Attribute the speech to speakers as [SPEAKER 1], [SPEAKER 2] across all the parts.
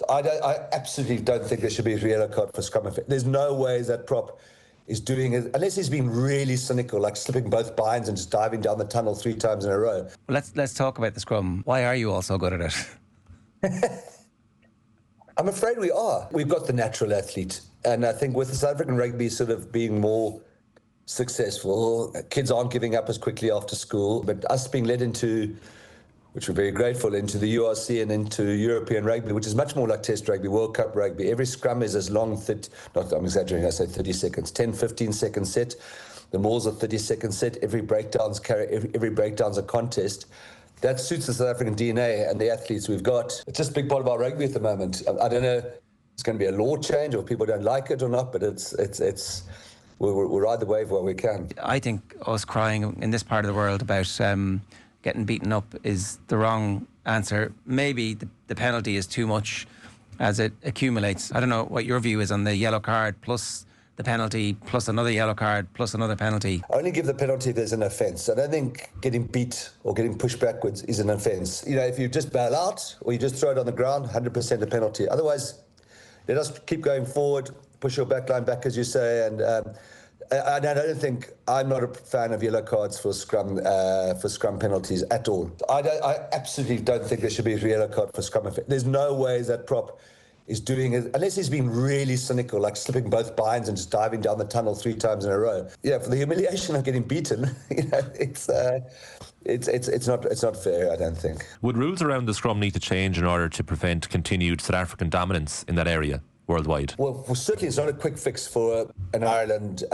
[SPEAKER 1] I absolutely don't think there should be a yellow card for scrum. There's no way that prop is doing it, unless he's been really cynical, like slipping both binds and just diving down the tunnel 3 times in a row.
[SPEAKER 2] Well, let's talk about the scrum. Why are you all so good at it?
[SPEAKER 1] I'm afraid we are. We've got the natural athlete. And I think with the South African rugby sort of being more successful, kids aren't giving up as quickly after school, but us being led into, which we're very grateful, into the URC and into European rugby, which is much more like Test rugby, World Cup rugby. Every scrum is as long, I'm exaggerating, I say 30 seconds, 10, 15-second set. The mauls are 30-second set. Every breakdown's a contest. That suits the South African DNA and the athletes we've got. It's just a big part of our rugby at the moment. I don't know if it's going to be a law change or people don't like it or not, but we'll ride the wave while we can.
[SPEAKER 2] I think us crying in this part of the world about getting beaten up is the wrong answer. Maybe the penalty is too much as it accumulates. I don't know what your view is on the yellow card plus the penalty plus another yellow card plus another penalty.
[SPEAKER 1] I only give the penalty if there's an offence. I don't think getting beat or getting pushed backwards is an offence. You know, if you just bail out or you just throw it on the ground, 100% a penalty. Otherwise, let us keep going forward, push your backline back, as you say, and I don't think, I'm not a fan of yellow cards for scrum penalties at all. I absolutely don't think there should be a yellow card for scrum. There's no way that prop is doing it, unless he's been really cynical, like slipping both binds and just diving down the tunnel 3 times in a row. Yeah, for the humiliation of getting beaten, you know, it's not fair, I don't think.
[SPEAKER 3] Would rules around the scrum need to change in order to prevent continued South African dominance in that area worldwide?
[SPEAKER 1] Well, certainly it's not a quick fix for an Ireland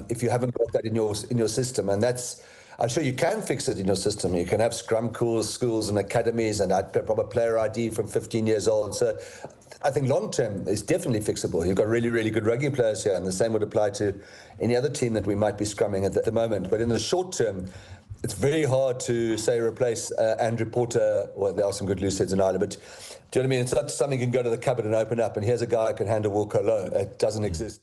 [SPEAKER 1] if you haven't got that in your system, and that's. I'm sure you can fix it in your system. You can have scrum schools and academies and proper player ID from 15 years old. So I think long-term it's definitely fixable. You've got really, really good rugby players here, and the same would apply to any other team that we might be scrumming at the moment. But in the short term, it's very hard to, say, replace Andrew Porter. Well, there are some good loose heads in Ireland, but do you know what I mean? It's not something you can go to the cupboard and open up, and here's a guy who can handle Wilco Low. It doesn't exist.